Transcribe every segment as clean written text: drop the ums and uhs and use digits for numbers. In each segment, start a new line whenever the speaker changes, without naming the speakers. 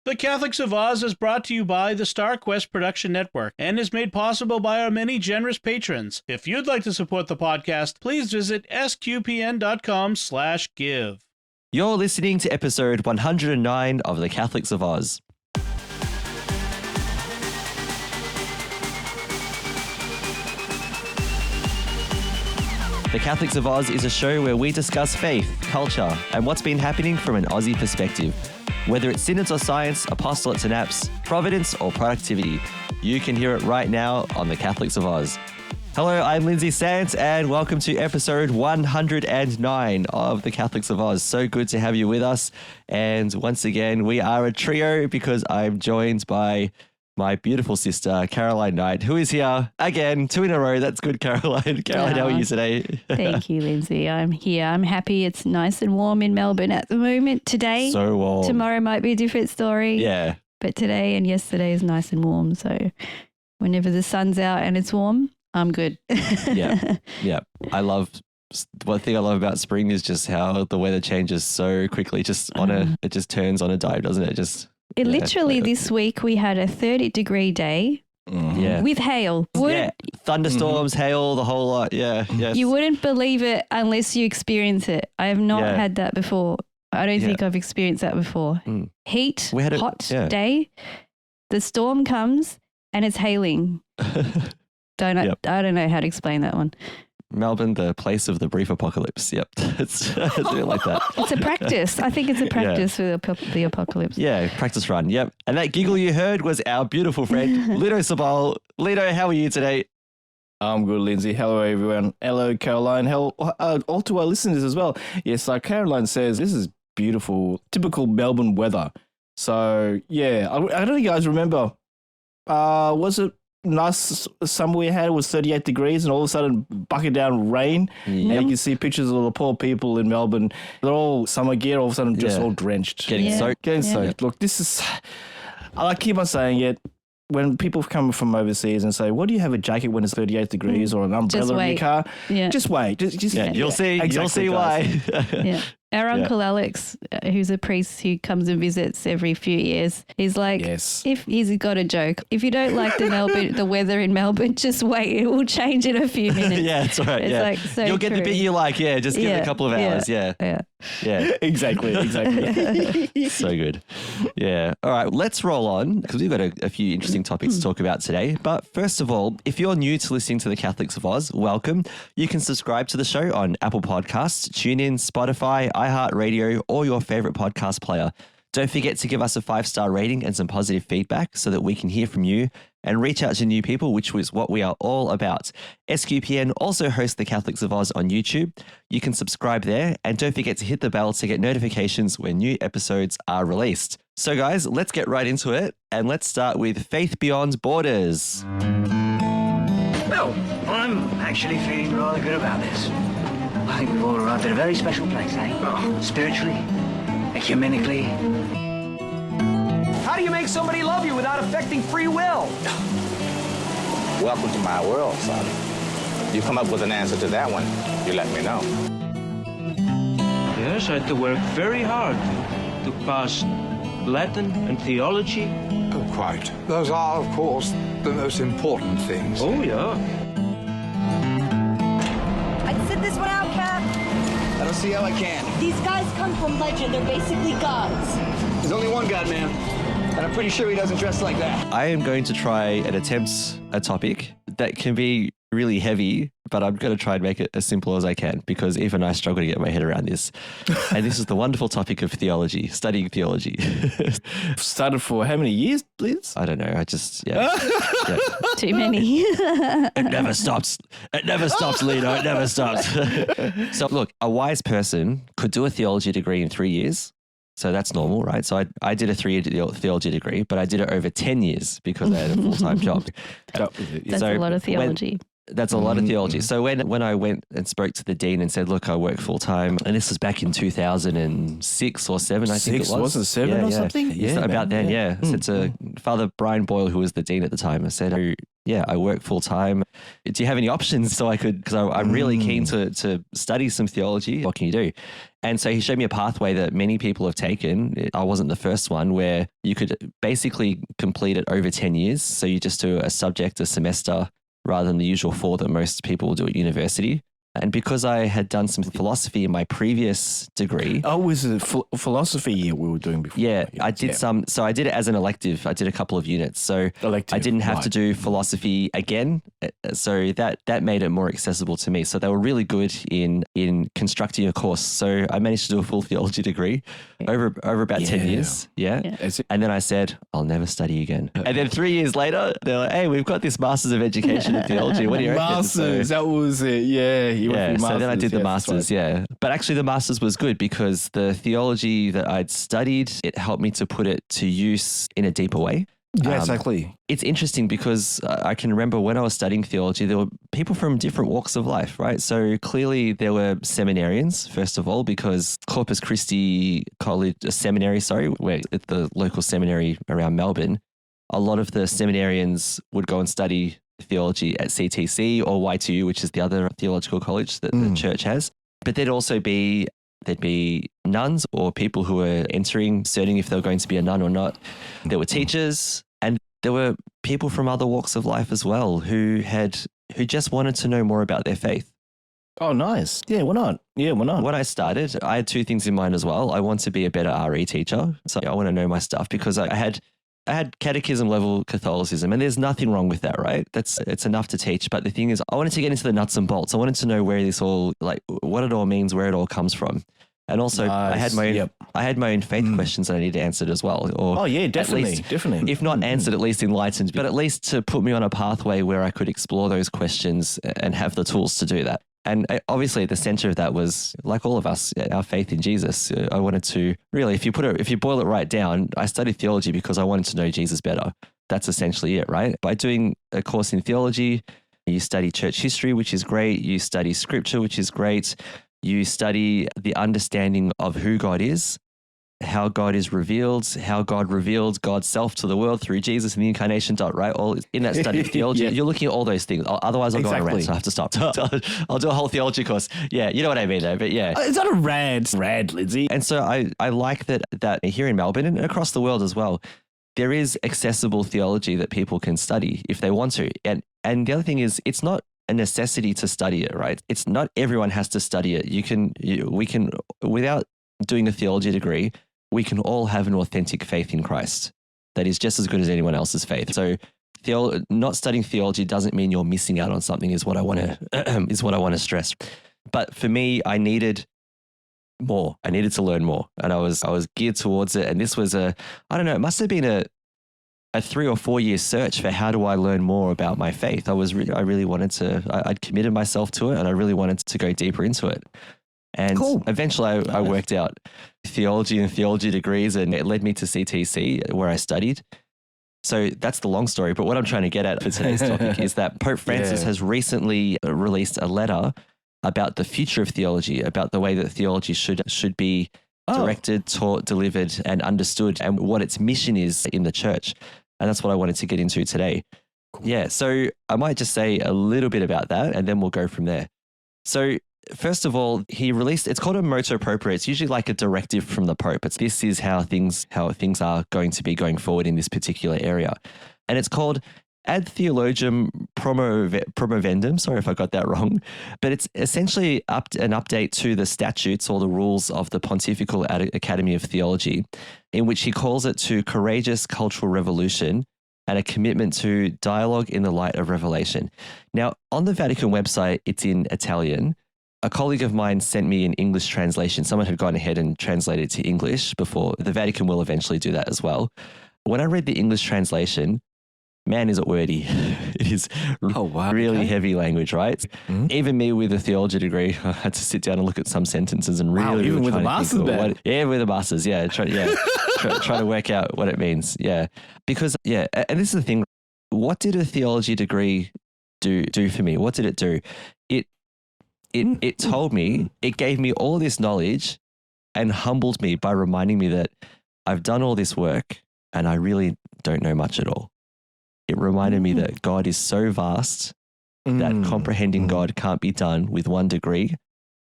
The Catholics of Oz is brought to you by the Star Quest Production Network and is made possible by our many generous patrons. If you'd like to support the podcast, please visit sqpn.com/give.
You're listening to episode 109 of The Catholics of Oz. The Catholics of Oz is a show where we discuss faith, culture, and what's been happening from an Aussie perspective. Whether it's synods or science, apostolates and apps, providence or productivity, you can hear it right now on The Catholics of Oz. Hello, I'm Lindsay Sands, and welcome to episode 109 of The Catholics of Oz. So good to have you with us. And once again, we are a trio because I'm joined by my beautiful sister, Caroline Knight, who is here again, 2 in a row. That's good, Caroline. Caroline, how are you today?
Thank you, Lindsay. I'm here. I'm happy. It's nice and warm in Melbourne at the moment today.
So warm.
Tomorrow might be a different story.
Yeah.
But today and yesterday is nice and warm. So whenever the sun's out and it's warm, I'm good.
Yeah. One thing I love about spring is just how the weather changes so quickly. It just turns on a dime, doesn't it?
Literally this week we had a 30-degree day with hail.
Thunderstorms, hail, the whole lot. Yeah, yes.
You wouldn't believe it unless you experience it. I have not had that before. I don't think I've experienced that before. Heat, hot day, the storm comes and it's hailing. I don't know how to explain that one.
Melbourne, the place of the brief apocalypse. Yep. It's really like that.
It's a practice. I think it's a practice for the apocalypse.
Yeah, practice run. Yep. And that giggle you heard was our beautiful friend, Lino Sabal. Lino, how are you today?
I'm good, Lindsay. Hello, everyone. Hello, Caroline. All to our listeners as well. Yes, like Caroline says, this is beautiful, typical Melbourne weather. So, yeah, I don't know if you guys remember, was it nice summer we had? It was 38 degrees and all of a sudden bucket down rain. And you can see pictures of the poor people in Melbourne. They're all summer gear, all of a sudden just all drenched.
Getting soaked.
Look, this is, I keep on saying it. When people come from overseas and say, "What do you have a jacket when it's 38 degrees or an umbrella in your car?" Just wait.
You'll see.
Exactly,
you'll see why.
Our Uncle Alex, who's a priest who comes and visits every few years, he's like, if he's got a joke, if you don't like the weather in Melbourne, just wait. It will change in a few minutes.
That's right.
It's like so
you'll get
true.
the bit you like. Yeah, just give it a couple of hours. Yeah.
Exactly.
So good. Yeah. All right, let's roll on because we've got a few interesting topics to talk about today. But first of all, if you're new to listening to the Catholics of Oz, welcome. You can subscribe to the show on Apple Podcasts, TuneIn, Spotify, iHeartRadio, or your favorite podcast player. Don't forget to give us a 5-star rating and some positive feedback so that we can hear from you and reach out to new people, which is what we are all about. SQPN also hosts the Catholics of Oz on YouTube. You can subscribe there and don't forget to hit the bell to get notifications when new episodes are released. So guys, let's get right into it and let's start with Faith Beyond Borders.
Well, I'm actually feeling rather good about this. I think we've all arrived at a very special place, spiritually, ecumenically.
How do you make somebody love you without affecting free will?
Welcome to my world, son. You come up with an answer to that one, you let me know.
Yes, I had to work very hard to pass Latin and theology.
Oh, quite. Those are, of course, the most important things.
Oh, yeah.
I'd sit this one out, Cap.
I don't see how I can.
These guys come from legend. They're basically gods.
There's only one God, man. And I'm pretty sure he doesn't dress like that.
I am going to try and attempt a topic that can be really heavy, but I'm going to try and make it as simple as I can because even I struggle to get my head around this. And this is the wonderful topic of theology, studying theology.
Started for how many years, please?
I don't know. I just,
Too many.
It never stops. It never stops, Lino. It never stops. So look, a wise person could do a theology degree in 3 years. So that's normal, right? So I did a 3-year theology degree, but I did it over 10 years because I had a full-time job.
That's a lot of theology.
That's a lot of theology. So when I went and spoke to the dean and said, look, I work full-time, and this was back in 2006 or 7, I think it was.
Wasn't it 7 or something?
Yeah, about then, I said to Father Brian Boyle, who was the dean at the time, I said, I work full time. Do you have any options so I could, because I'm really keen to study some theology. What can you do? And so he showed me a pathway that many people have taken. I wasn't the first one, where you could basically complete it over 10 years. So you just do a subject a semester rather than the usual 4 that most people do at university. And because I had done some philosophy in my previous degree.
Oh, was it philosophy year we were doing before?
Yeah, I did some. So I did it as an elective. I did a couple of units. So I didn't have to do philosophy again. So that made it more accessible to me. So they were really good in constructing a course. So I managed to do a full theology degree over about 10 years. Yeah. And then I said, I'll never study again. And then 3 years later, they're like, hey, we've got this Masters of Education in Theology. What do you reckon?
Masters, that was it. Yeah.
So then I did the Masters, But actually the Masters was good because the theology that I'd studied, it helped me to put it to use in a deeper way.
Yeah, exactly.
It's interesting because I can remember when I was studying theology, there were people from different walks of life, right? So clearly there were seminarians, first of all, because Corpus Christi College, Seminary, where at the local seminary around Melbourne, a lot of the seminarians would go and study theology at CTC or Y2U, which is the other theological college that the church has. But there'd be nuns or people who were entering, certain if they were going to be a nun or not. There were teachers, and there were people from other walks of life as well who just wanted to know more about their faith.
Oh, nice. Yeah, why not?
When I started, I had 2 things in mind as well. I want to be a better RE teacher. So I want to know my stuff because I had catechism level Catholicism, and there's nothing wrong with that, right? It's enough to teach. But the thing is, I wanted to get into the nuts and bolts. I wanted to know where this all, like, what it all means, where it all comes from. And also I had my own faith questions that I needed answered as well. Or
definitely.
If not answered, at least enlightened, but at least to put me on a pathway where I could explore those questions and have the tools to do that. And obviously at the center of that was, like all of us, our faith in Jesus. I wanted to really, if you boil it right down, I studied theology because I wanted to know Jesus better. That's essentially it, right? By doing a course in theology, you study church history, which is great. You study scripture, which is great. You study the understanding of who God is, how God is revealed, how God revealed God's self to the world through Jesus and the incarnation, right? All in that study of theology, you're looking at all those things. Otherwise, I'll go on a rant, so I have to stop. I'll do a whole theology course. Yeah, you know what I mean, though. But yeah,
it's not a rant, Lindsay.
And so I like that here in Melbourne and across the world as well, there is accessible theology that people can study if they want to. And the other thing is, it's not a necessity to study it, right? It's not everyone has to study it. We can, without doing a theology degree, we can all have an authentic faith in Christ that is just as good as anyone else's faith. So not studying theology doesn't mean you're missing out on something, is what I want to stress. But for me, I needed more. I needed to learn more, and I was geared towards it. And this was it must have been a 3 or 4 year search for how do I learn more about my faith. I really wanted to. I'd committed myself to it, and I really wanted to go deeper into it. And eventually I worked out theology and theology degrees, and it led me to CTC where I studied. So that's the long story. But what I'm trying to get at for today's topic is that Pope Francis has recently released a letter about the future of theology, about the way that theology should be directed, taught, delivered, and understood, and what its mission is in the church. And that's what I wanted to get into today. Cool. Yeah, so I might just say a little bit about that, and then we'll go from there. So first of all, he released, it's called a motu proprio. It's usually like a directive from the Pope. This is how things are going to be going forward in this particular area. And it's called Ad Theologiam Promovendum. Sorry if I got that wrong. But it's essentially an update to the statutes or the rules of the Pontifical Academy of Theology, in which he calls it to courageous cultural revolution and a commitment to dialogue in the light of revelation. Now, on the Vatican website, it's in Italian. A colleague of mine sent me an English translation. Someone had gone ahead and translated it to English before. The Vatican will eventually do that as well. When I read the English translation, man, is it wordy. It is really heavy language, right? Mm-hmm. Even me with a theology degree, I had to sit down and look at some sentences and really
even with a master's,
with a master's, try to work out what it means. Yeah. Because, and this is the thing, what did a theology degree do for me? What did it do? It told me, it gave me all this knowledge and humbled me by reminding me that I've done all this work and I really don't know much at all. it reminded me that God is so vast that comprehending God can't be done with 1 degree.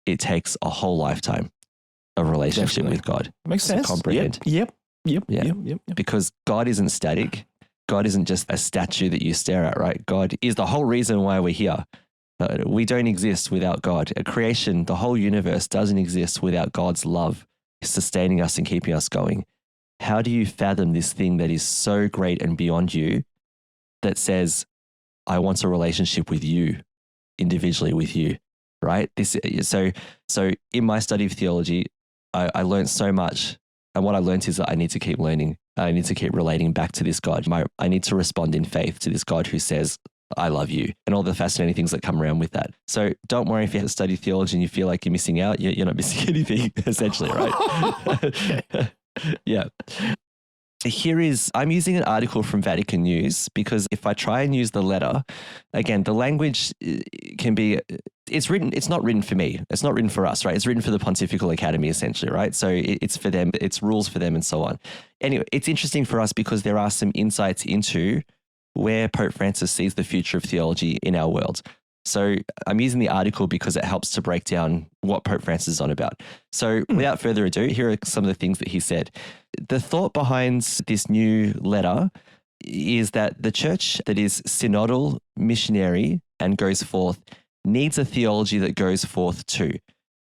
It takes a whole lifetime of relationship with God.
Makes sense.
To comprehend.
Yep.
Because God isn't static. God isn't just a statue that you stare at, right? God is the whole reason why we're here. We don't exist without God. A creation, the whole universe doesn't exist without God's love sustaining us and keeping us going. How do you fathom this thing that is so great and beyond you that says, I want a relationship with you, individually with you, right? So in my study of theology, I learned so much. And what I learned is that I need to keep learning. I need to keep relating back to this God. I need to respond in faith to this God who says, I love you, and all the fascinating things that come around with that. So don't worry if you have to study theology and you feel like you're missing out. You're not missing anything, essentially, right? Yeah. I'm using an article from Vatican News because if I try and use the letter, again, the language can be, it's not written for me. It's not written for us, right? It's written for the Pontifical Academy, essentially, right? So it's for them, it's rules for them and so on. Anyway, it's interesting for us because there are some insights into where Pope Francis sees the future of theology in our world. So I'm using the article because it helps to break down what Pope Francis is on about. So without further ado, here are some of the things that he said. The thought behind this new letter is that the church that is synodal, missionary, and goes forth needs a theology that goes forth too.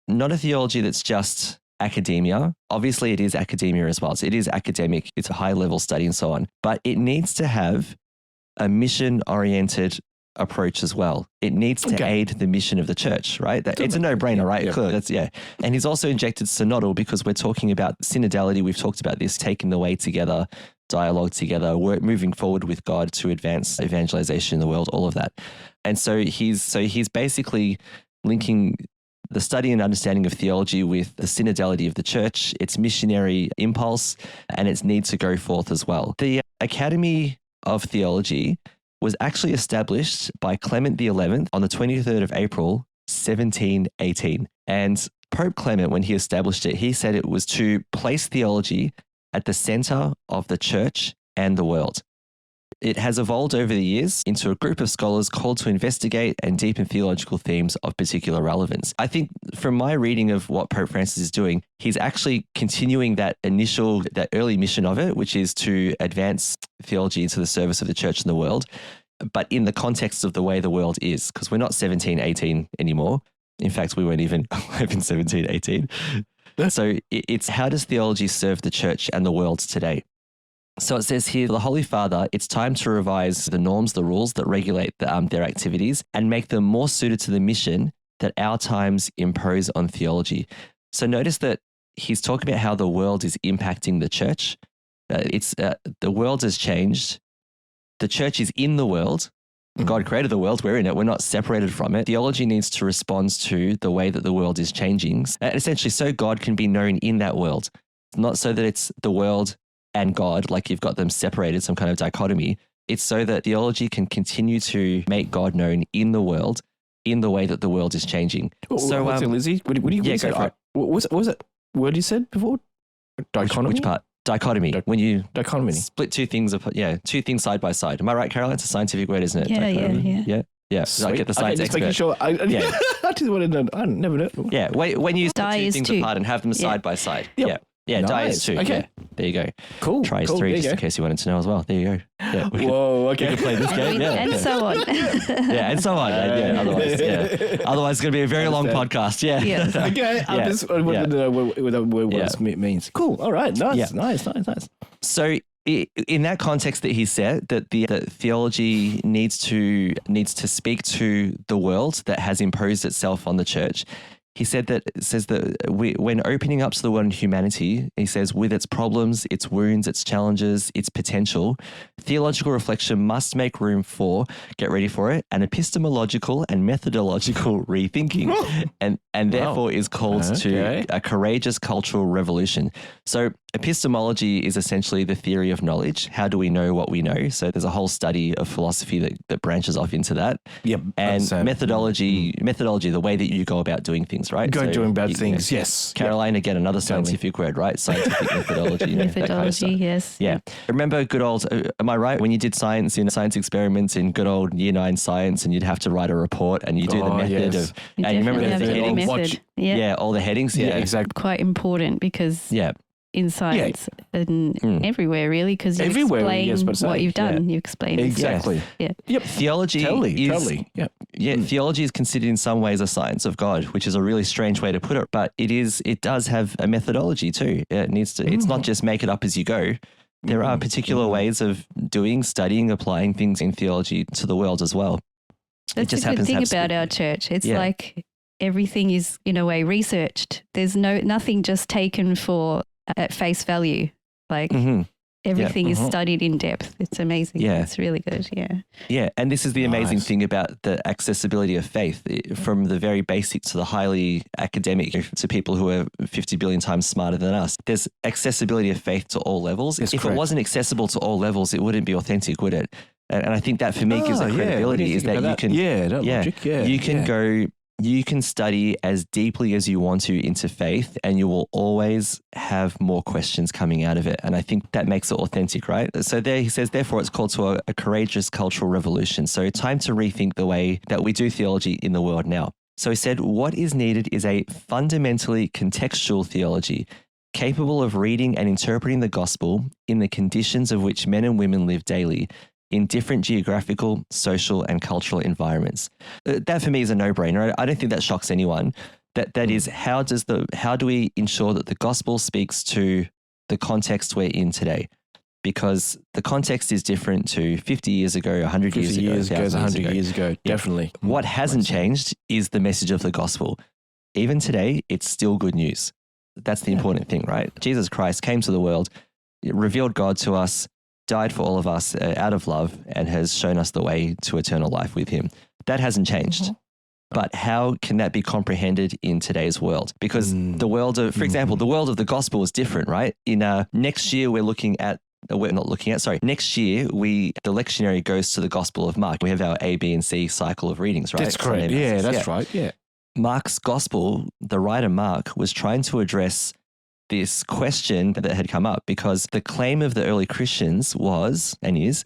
Not a theology that's just academia. Obviously, it is academia as well. So it is academic. It's a high-level study and so on. But it needs to have a mission-oriented approach as well. It needs to aid the mission of the church, right? It's a no-brainer, right? Yeah. Clearly, And he's also injected synodal because we're talking about synodality. We've talked about this, taking the way together, dialogue together, moving forward with God to advance evangelization in the world, all of that. And so he's basically linking the study and understanding of theology with the synodality of the church, its missionary impulse, and its need to go forth as well. The Academy of Theology was actually established by Clement XI on the 23rd of April, 1718. And Pope Clement, when he established it, he said it was to place theology at the center of the church and the world. It has evolved over the years into a group of scholars called to investigate and deepen theological themes of particular relevance. I think from my reading of what Pope Francis is doing, he's actually continuing that early mission of it, which is to advance theology into the service of the church and the world, but in the context of the way the world is, because we're not 1718 anymore. In fact, we weren't even alive in 1718. So it's how does theology serve the church and the world today? So it says here, the Holy Father, it's time to revise the norms, the rules that regulate their activities and make them more suited to the mission that our times impose on theology. So notice that he's talking about how the world is impacting the church. The world has changed. The church is in the world. God created the world. We're in it. We're not separated from it. Theology needs to respond to the way that the world is changing. Essentially, so God can be known in that world. Not so that it's the world and God, like you've got them separated, some kind of dichotomy. It's so that theology can continue to make God known in the world, in the way that the world is changing.
So, Lindsay, what do you say? What was it? What you said before? Dichotomy?
Which part? Dichotomy. When you
dichotomy.
Split two things apart. Yeah, two things side by side. Am I right, Caroline? It's a scientific word, isn't it? Yeah. So I get the science expert.
Making sure. I just want to know. I never know.
Yeah, when you split two things apart and have them side by side. Yep. Yeah, nice. Di is 2. Okay. Yeah, there you go.
Cool.
Try is 3, just in case you wanted to know as well. There you go. Yeah,
whoa, okay.
We can play this game.
And so on.
And so on. Otherwise it's going to be a very long podcast. Yeah.
Yes.
Okay. I just wanted to know what this means. Cool. All right. Nice.
So in that context that he said that the theology needs to speak to the world that has imposed itself on the church. He says that when opening up to the world and humanity, he says, with its problems, its wounds, its challenges, its potential, theological reflection must make room for, get ready for it, an epistemological and methodological rethinking, and therefore is called to a courageous cultural revolution. So epistemology is essentially the theory of knowledge. How do we know what we know? So there's a whole study of philosophy that branches off into that.
Yep.
And methodology, the way that you go about doing things. things, right?
Doing bad things, yes.
Caroline, again, another scientific word, right? Scientific methodology.
Methodology,
that kind of stuff.
yes.
Yeah. Remember good old, am I right? When you did science experiments in good old year 9 science, and you'd have to write a report and you do the method of, and you remember the headings? Yeah, all the headings. Yeah,
exactly.
Quite important because in science and everywhere really, because you explain what you've done. You explain
exactly.
Yep. Theology
totally.
Theology is considered in some ways a science of God, which is a really strange way to put it, but it does have a methodology too. It needs to. It's not just make it up as you go. There are particular ways of doing, studying, applying things in theology to the world as well.
That's the good thing about our church. It's like everything is in a way researched. There's nothing just taken for at face value. Like everything is studied in depth. It's amazing. Yeah. It's really good. Yeah.
Yeah. And this is the amazing thing about the accessibility of faith, from the very basic to the highly academic to people who are 50 billion times smarter than us. There's accessibility of faith to all levels. If it wasn't accessible to all levels, it wouldn't be authentic, would it? And I think that for me gives a credibility is that you can, you can go, you can study as deeply as you want to into faith, and you will always have more questions coming out of it. And I think that makes it authentic, right? So there he says, therefore it's called to a courageous cultural revolution. So time to rethink the way that we do theology in the world now. So he said, what is needed is a fundamentally contextual theology, capable of reading and interpreting the gospel in the conditions of which men and women live daily, in different geographical, social, and cultural environments. That for me is a no-brainer. I don't think that shocks anyone. That is, how do we ensure that the gospel speaks to the context we're in today? Because the context is different to 50 years ago, 100 years ago,
100 years ago, definitely.
What hasn't changed is the message of the gospel. Even today, it's still good news. That's the important thing, right? Jesus Christ came to the world, revealed God to us, died for all of us out of love, and has shown us the way to eternal life with him. That hasn't changed. But how can that be comprehended in today's world? Because the world of, for example, the world of the gospel is different, right? In next year, next year, the lectionary goes to the Gospel of Mark. We have our A, B, and C cycle of readings, right?
That's correct. Yeah, that's right. Yeah.
Mark's gospel, the writer Mark was trying to address this question that had come up, because the claim of the early Christians was, and is,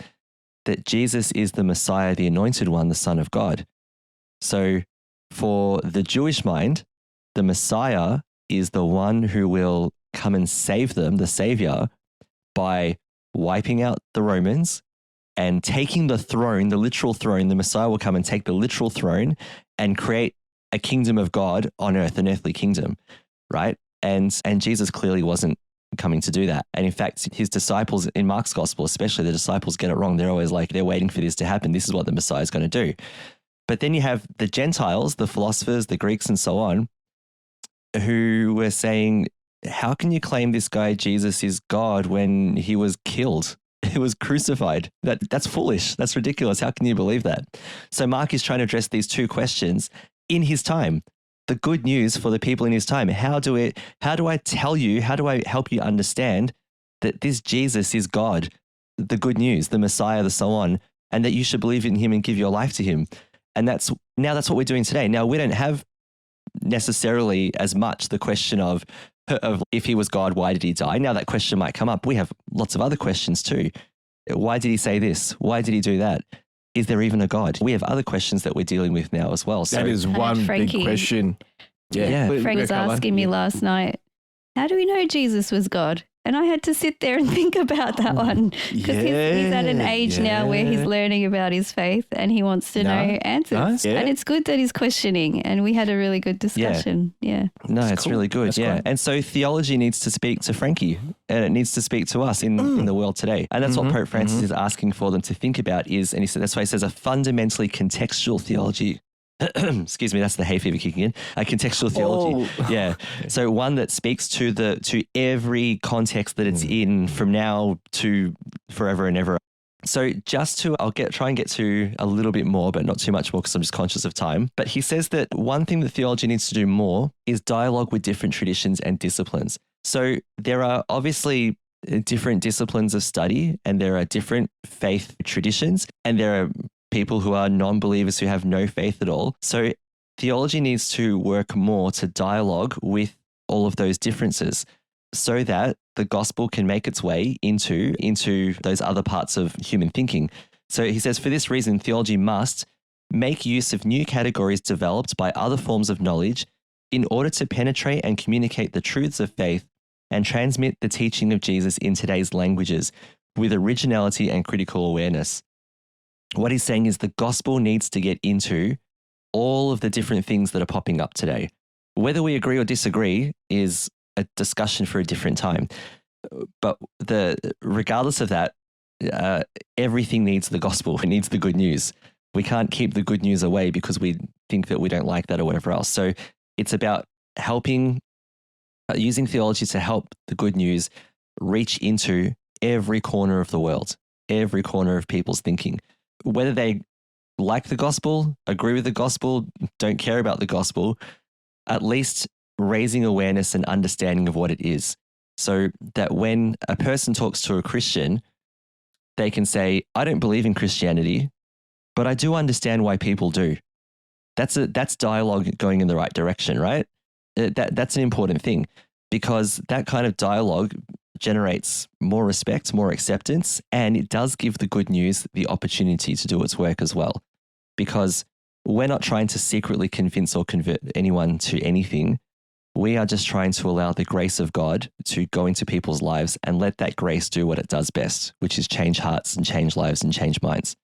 that Jesus is the Messiah, the anointed one, the Son of God. So for the Jewish mind, the Messiah is the one who will come and save them, the Savior, by wiping out the Romans and taking the throne, the literal throne. The Messiah will come and take the literal throne and create a kingdom of God on earth, an earthly kingdom, right? And Jesus clearly wasn't coming to do that. And in fact, his disciples in Mark's gospel, especially the disciples, get it wrong. They're always like, they're waiting for this to happen. This is what the Messiah is going to do. But then you have the Gentiles, the philosophers, the Greeks, and so on, who were saying, how can you claim this guy Jesus is God when he was killed? He was crucified. That's foolish. That's ridiculous. How can you believe that? So Mark is trying to address these two questions in his time. The good news for the people in his time. How do I help you understand that this Jesus is God, the good news, the Messiah, the so on, and that you should believe in him and give your life to him? And that's what we're doing today. Now, we don't have necessarily as much the question of if he was God, why did he die? Now that question might come up. We have lots of other questions too. Why did he say this? Why did he do that? Is there even a God? We have other questions that we're dealing with now as well. So
that is one big question.
Yeah. Frank was asking me last night, how do we know Jesus was God? And I had to sit there and think about that one, because he's at an age now where he's learning about his faith and he wants to know answers. And it's good that he's questioning, and we had a really good discussion. No,
it's cool. Really good. That's cool. And so theology needs to speak to Frankie, and it needs to speak to us in the world today. And that's what Pope Francis is asking for them to think about is, and he said, that's why he says a fundamentally contextual theology. Excuse me, that's the hay fever kicking in. A contextual theology. So one that speaks to every context that it's in from now to forever and ever. So I'll try and get to a little bit more, but not too much more because I'm just conscious of time. But he says that one thing that theology needs to do more is dialogue with different traditions and disciplines. So there are obviously different disciplines of study, and there are different faith traditions, and there are people who are non-believers who have no faith at all. So theology needs to work more to dialogue with all of those differences so that the gospel can make its way into those other parts of human thinking. So he says, for this reason, theology must make use of new categories developed by other forms of knowledge in order to penetrate and communicate the truths of faith and transmit the teaching of Jesus in today's languages with originality and critical awareness. What he's saying is the gospel needs to get into all of the different things that are popping up today. Whether we agree or disagree is a discussion for a different time. But regardless of that, everything needs the gospel. It needs the good news. We can't keep the good news away because we think that we don't like that or whatever else. So it's about using theology to help the good news reach into every corner of the world, every corner of people's thinking. Whether they like the gospel, agree with the gospel, don't care about the gospel, at least raising awareness and understanding of what it is. So that when a person talks to a Christian, they can say, I don't believe in Christianity, but I do understand why people do. That's dialogue going in the right direction, right? That's an important thing because that kind of dialogue generates more respect, more acceptance, and it does give the good news the opportunity to do its work as well. Because we're not trying to secretly convince or convert anyone to anything. We are just trying to allow the grace of God to go into people's lives and let that grace do what it does best, which is change hearts and change lives and change minds.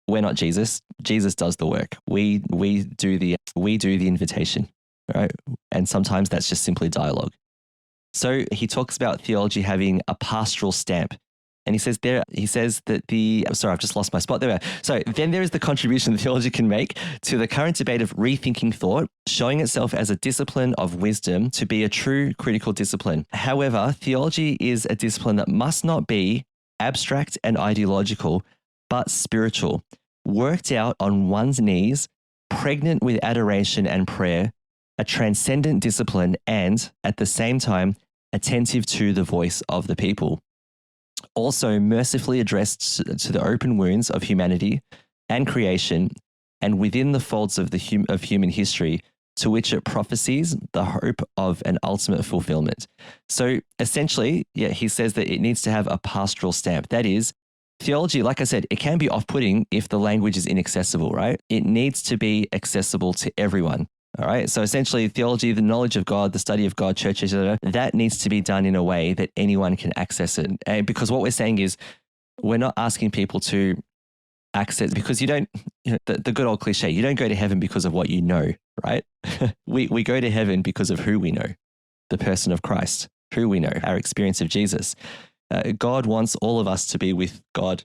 We're not Jesus. Jesus does the work. We do the invitation, right? And sometimes that's just simply dialogue. So he talks about theology having a pastoral stamp. And he says that sorry, I've just lost my spot there. So then there is the contribution that theology can make to the current debate of rethinking thought, showing itself as a discipline of wisdom to be a true critical discipline. However, theology is a discipline that must not be abstract and ideological, but spiritual, worked out on one's knees, pregnant with adoration and prayer, a transcendent discipline, and at the same time, attentive to the voice of the people. Also mercifully addressed to the open wounds of humanity and creation, and within the folds of human history, to which it prophesies the hope of an ultimate fulfillment. So essentially, he says that it needs to have a pastoral stamp. That is, theology, like I said, it can be off-putting if the language is inaccessible, right? It needs to be accessible to everyone. All right. So essentially, theology, the knowledge of God, the study of God, churches, that needs to be done in a way that anyone can access it. And because what we're saying is we're not asking people to access, because you don't, the good old cliche, you don't go to heaven because of what you know, right? we go to heaven because of who we know, the person of Christ, who we know, our experience of Jesus. God wants all of us to be with God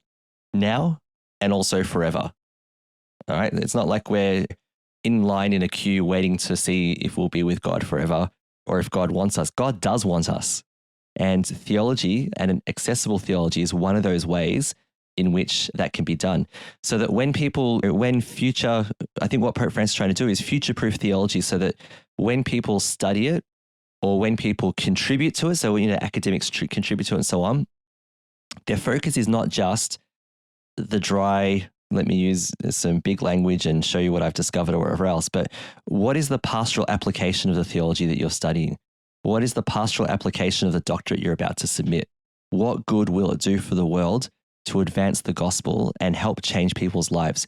now and also forever. All right. It's not like we're in line in a queue waiting to see if we'll be with God forever or if God wants us. God does want us. And theology, and an accessible theology, is one of those ways in which that can be done. So that I think what Pope Francis is trying to do is future-proof theology so that when people study it or when people contribute to it, so academics contribute to it and so on, their focus is not just the dry, let me use some big language and show you what I've discovered or whatever else. But what is the pastoral application of the theology that you're studying? What is the pastoral application of the doctorate you're about to submit? What good will it do for the world to advance the gospel and help change people's lives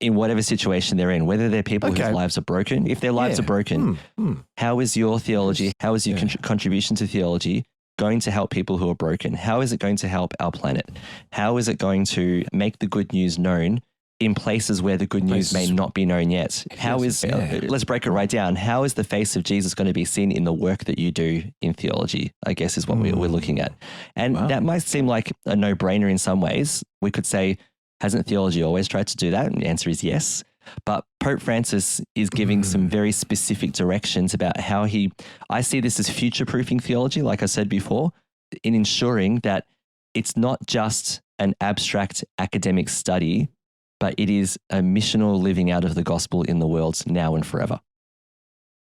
in whatever situation they're in, whether they're people whose lives are broken? If their lives are broken, how is your theology, how is your contribution to theology going to help people who are broken? How is it going to help our planet? How is it going to make the good news known in places where the good news may not be known yet? Let's break it right down. How is the face of Jesus going to be seen in the work that you do in theology, I guess is what we're looking at. And that might seem like a no-brainer in some ways. We could say, hasn't theology always tried to do that? And the answer is yes. But Pope Francis is giving some very specific directions about how I see this as future-proofing theology, like I said before, in ensuring that it's not just an abstract academic study, but it is a missional living out of the gospel in the world now and forever.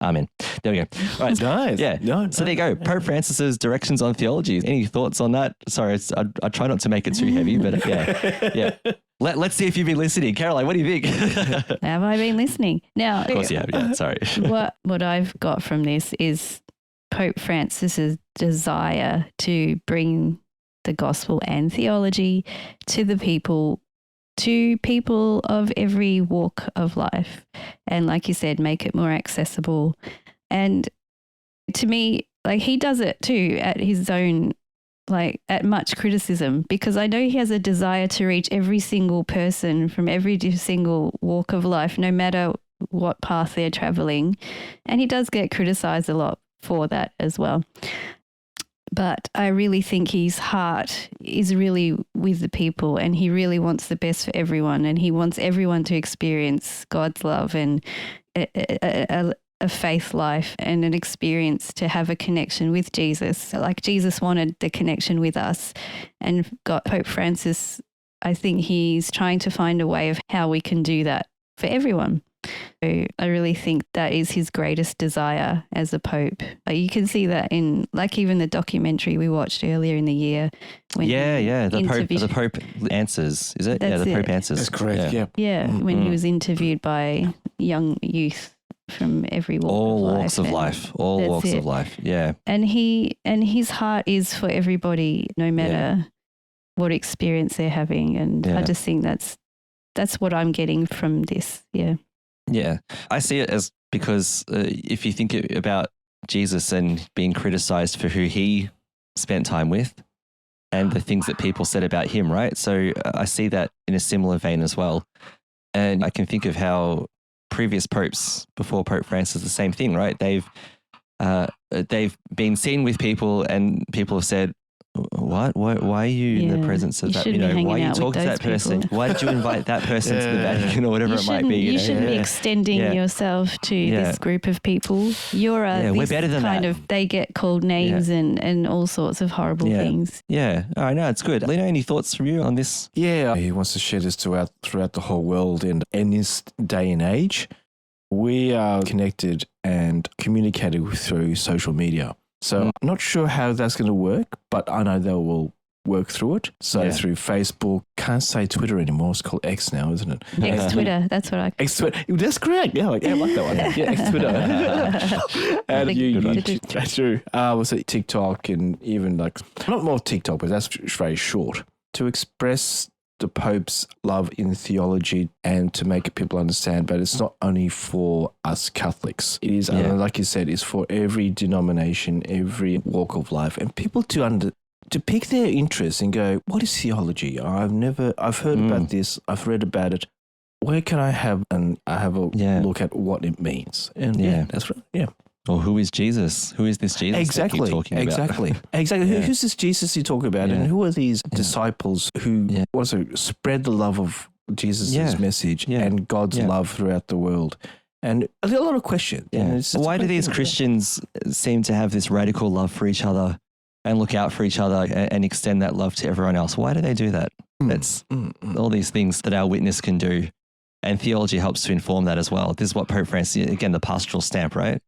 Amen. There we go. All right.
Nice.
Yeah. So there you go. Pope Francis's directions on theology. Any thoughts on that? Sorry, I try not to make it too heavy, but yeah. Let's see if you've been listening. Caroline, what do you think?
Have I been listening? Now,
of course you have. Yeah, sorry.
What I've got from this is Pope Francis's desire to bring the gospel and theology to the people of every walk of life. And like you said, make it more accessible. And to me, like he does it too at his own, like at much criticism, because I know he has a desire to reach every single person from every single walk of life, no matter what path they're traveling. And he does get criticized a lot for that as well. But I really think his heart is really with the people, and he really wants the best for everyone, and he wants everyone to experience God's love and a faith life and an experience to have a connection with Jesus. Like Jesus wanted the connection with us, and Pope Francis, I think he's trying to find a way of how we can do that for everyone. So I really think that is his greatest desire as a pope. You can see that in like even the documentary we watched earlier in the year. When the Pope Answers, is it? That's
the Pope
it.
Answers.
That's correct, yeah.
Yeah, when he was interviewed by young youth from every walk of life.
All walks of life, yeah.
And his heart is for everybody, no matter what experience they're having. And I just think that's what I'm getting from this, yeah.
Yeah, I see it as because if you think about Jesus and being criticized for who he spent time with and the things that people said about him, right? So I see that in a similar vein as well. And I can think of how previous popes before Pope Francis, the same thing, right? They've been seen with people and people have said, what? Why are you in the presence of that? Why are you talking to that person? Why did you invite that person to the Vatican or whatever it might be?
You shouldn't be extending yourself to this group of people. You're we're better than that. They get called names and all sorts of horrible things.
Yeah. All right, no, it's good. Lino, any thoughts from you on this?
Yeah, he wants to share this throughout the whole world. And in this day and age, we are connected and communicated through social media. So I'm not sure how that's going to work, but I know they will work through it. So through Facebook, can't say Twitter anymore. It's called X now, isn't it?
X-Twitter, that's what I...
X-Twitter, that's correct. Yeah, I like that one. Yeah, X-Twitter. And that's true. Was it TikTok and even like, not more TikTok, but that's very short. To express the Pope's love in theology and to make people understand, but it's not only for us Catholics. It is, like you said, it's for every denomination, every walk of life, and people to pick their interest and go, what is theology? I've heard about this. I've read about it. Where can I have a look at what it means? And that's right. Yeah.
Or who is Jesus? Who is this Jesus that you're talking about?
Exactly. Who's this Jesus you talk about? And who are these disciples who want to spread the love of Jesus' message and God's love throughout the world? And a lot of questions.
Yeah. Why do these Christians seem to have this radical love for each other and look out for each other and extend that love to everyone else? Why do they do that? That's all these things that our witness can do. And theology helps to inform that as well. This is what Pope Francis, again, the pastoral stamp, right?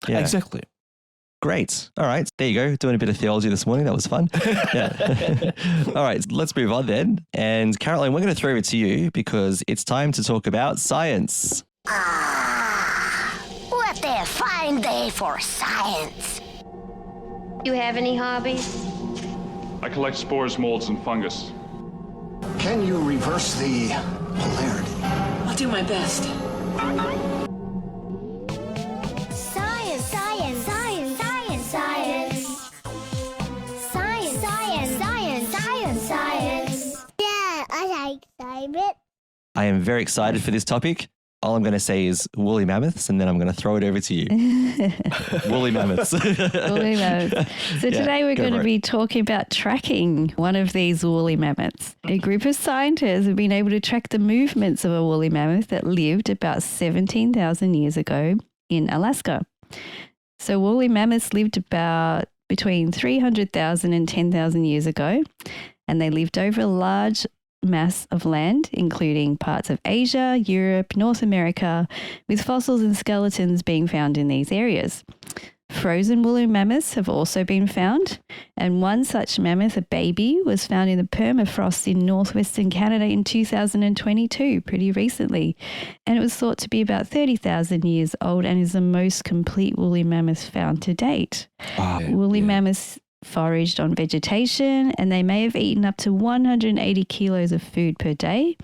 Yeah. Exactly.
Great. All right. There you go. Doing a bit of theology this morning. That was fun. Yeah. All right. Let's move on then. And Caroline, we're going to throw it to you because it's time to talk about science.
What a fine day for science.
You have any hobbies?
I collect spores, molds, and fungus.
Can you reverse the polarity?
I'll do my best.
I am very excited for this topic. All I'm going to say is woolly mammoths, and then I'm going to throw it over to you. Woolly mammoths.
Woolly mammoths. So today we're going to be talking about tracking one of these woolly mammoths. A group of scientists have been able to track the movements of a woolly mammoth that lived about 17,000 years ago in Alaska. So woolly mammoths lived about between 300,000 and 10,000 years ago, and they lived over a large mass of land, including parts of Asia, Europe, North America, with fossils and skeletons being found in these areas. Frozen woolly mammoths have also been found, and one such mammoth, a baby, was found in the permafrost in northwestern Canada in 2022, pretty recently, and it was thought to be about 30,000 years old and is the most complete woolly mammoth found to date. Woolly mammoths foraged on vegetation, and they may have eaten up to 180 kilos of food per day.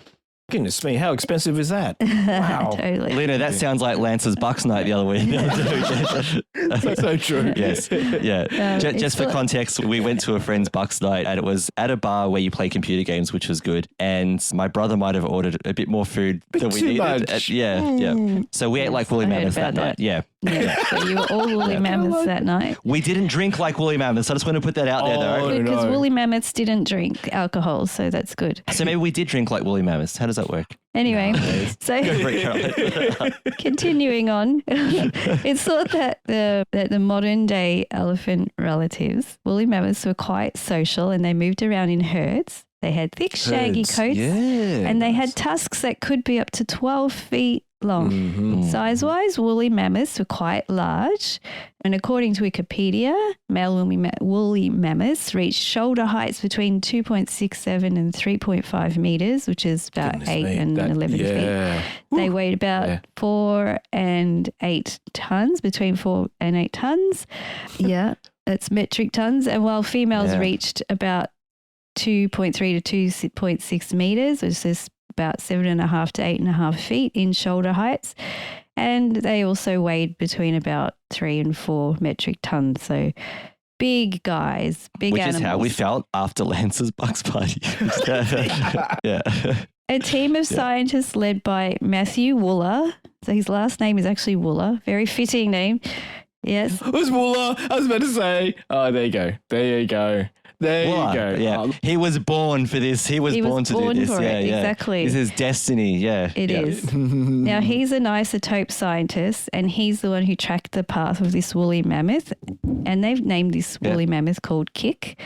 Goodness me, how expensive is that? Wow.
Totally.
Lino, that sounds like Lance's Bucks night the other week.
That's so true.
Yes. Yeah. Just for context, we went to a friend's Bucks night and it was at a bar where you play computer games, which was good. And my brother might have ordered a bit more food than we needed. Yeah. So we ate like woolly mammoths that night. Yeah.
So you were all woolly mammoths that night.
We didn't drink like woolly mammoths. I just want to put that out there, though.
Because woolly mammoths didn't drink alcohol, so that's good.
So maybe we did drink like woolly mammoths. How does that work?
Anyway, so continuing on, it's thought that the modern day elephant relatives, woolly mammoths, were quite social and they moved around in herds. They had thick, shaggy coats, and they had tusks that could be up to 12 feet long.
Mm-hmm.
Size-wise, woolly mammoths were quite large, and according to Wikipedia, male woolly mammoths reached shoulder heights between 2.67 and 3.5 meters, which is about 8 and 11 feet. They weighed about 4 and 8 tons, between 4 and 8 tons. Yeah, that's metric tons. And while females reached about 2.3 to 2.6 meters, which is about 7.5 to 8.5 feet in shoulder heights. And they also weighed between about 3 and 4 metric tons. So big guys, big animals.
Which is how we felt after Lance's Bucks party. Yeah.
A team of scientists led by Matthew Wooler. So his last name is actually Wooler. Very fitting name. Yes.
It was Wooler. I was about to say. Oh, there you go. There you go. There you go.
Yeah. He was born for this. He was born to do this.
For it. Exactly.
This is destiny. Yeah.
It is. Now, he's an isotope scientist, and he's the one who tracked the path of this woolly mammoth. And they've named this woolly mammoth called Kick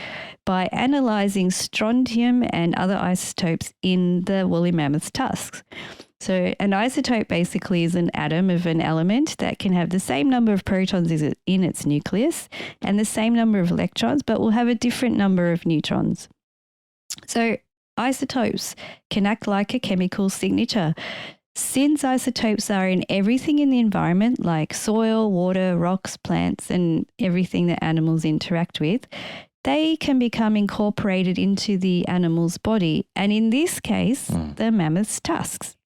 by analysing strontium and other isotopes in the woolly mammoth's tusks. So an isotope basically is an atom of an element that can have the same number of protons in its nucleus and the same number of electrons, but will have a different number of neutrons. So isotopes can act like a chemical signature. Since isotopes are in everything in the environment, like soil, water, rocks, plants, and everything that animals interact with, they can become incorporated into the animal's body, and in this case, the mammoth's tusks.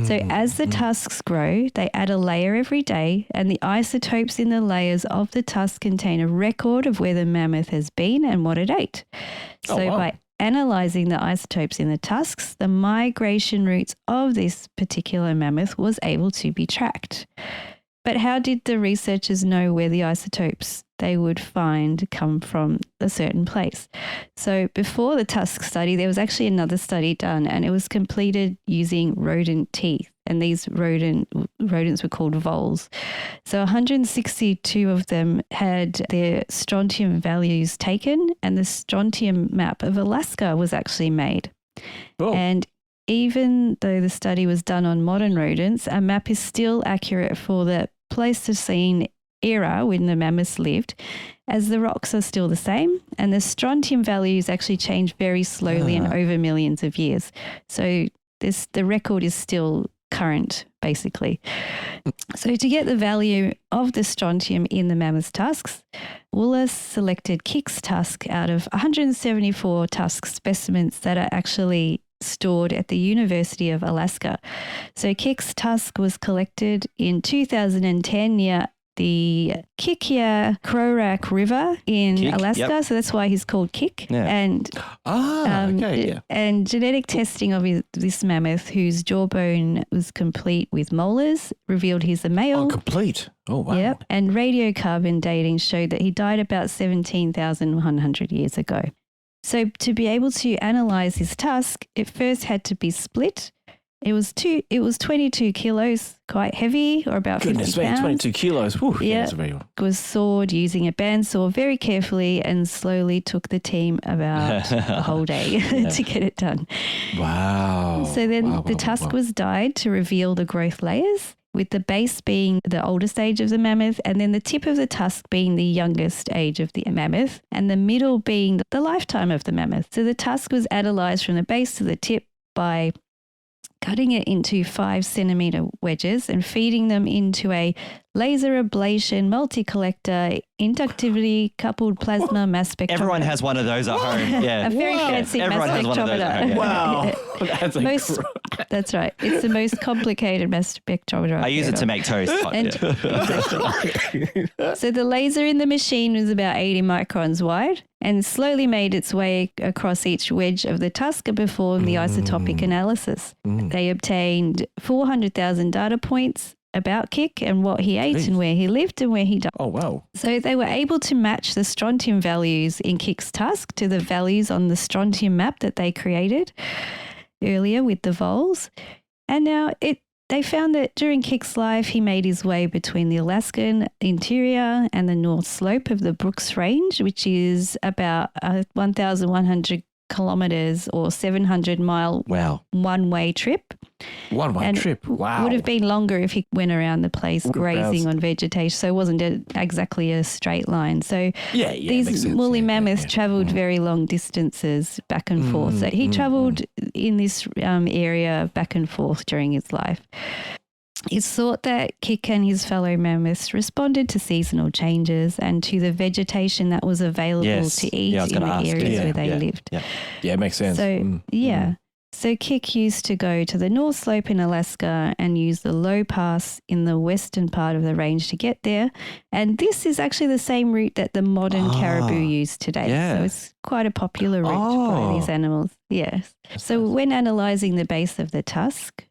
So as the tusks grow, they add a layer every day, and the isotopes in the layers of the tusk contain a record of where the mammoth has been and what it ate. So by analysing the isotopes in the tusks, the migration routes of this particular mammoth was able to be tracked. But how did the researchers know where the isotopes they would find come from a certain place? So before the tusk study, there was actually another study done, and it was completed using rodent teeth. And these rodents were called voles. So 162 of them had their strontium values taken, and the strontium map of Alaska was actually made. Oh. And even though the study was done on modern rodents, a map is still accurate for the Pleistocene era when the mammoths lived, as the rocks are still the same, and the strontium values actually change very slowly and over millions of years. So the record is still current, basically. So to get the value of the strontium in the mammoth's tusks, Wooler selected Kick's tusk out of 174 tusk specimens that are actually stored at the University of Alaska. So Kick's tusk was collected in 2010 near the Kikia-Krorak River in Alaska. So that's why he's called Kick. Yeah. And and genetic testing of this mammoth, whose jawbone was complete with molars, revealed he's a male.
Oh, complete. Oh, wow.
Yep. And radiocarbon dating showed that he died about 17,100 years ago. So to be able to analyze his tusk, it first had to be split. It was 22 kilos, quite heavy, or about 50 pounds.
22 kilos. Whew,
yeah, it was sawed using a bandsaw very carefully, and slowly took the team about a whole day to get it done.
Wow.
So then the tusk was dyed to reveal the growth layers, with the base being the oldest age of the mammoth, and then the tip of the tusk being the youngest age of the mammoth, and the middle being the lifetime of the mammoth. So the tusk was analysed from the base to the tip by cutting it into 5-centimetre wedges and feeding them into a laser ablation multi-collector inductivity coupled plasma mass spectrometer.
Everyone has one of those at home. Yeah.
A very fancy
Everyone
mass
has one of those at
spectrometer.
home, yeah.
Wow.
That's right. It's the most complicated mass spectrometer.
I use it to make toast.
So the laser in the machine was about 80 microns wide and slowly made its way across each wedge of the tusk and performed the isotopic analysis. They obtained 400,000 data points about Kik and what he ate and where he lived and where he died.
Oh, wow.
So they were able to match the strontium values in Kik's tusk to the values on the strontium map that they created earlier with the voles. And now they found that during Kik's life, he made his way between the Alaskan interior and the north slope of the Brooks Range, which is about 1,100 kilometers or 700-mile one-way trip.
One-way trip, wow.
Would have been longer if he went around the place grazing on vegetation, so it wasn't exactly a straight line. So these woolly mammoths travelled very long distances back and forth. So he travelled in this area back and forth during his life. It's thought that Kik and his fellow mammoths responded to seasonal changes and to the vegetation that was available to eat in the areas where they lived.
Yeah, it makes sense.
So, So Kik used to go to the North Slope in Alaska and use the low pass in the western part of the range to get there. And this is actually the same route that the modern caribou use today. So it's quite a popular route for these animals. Yes. So when analysing the base of the tusk,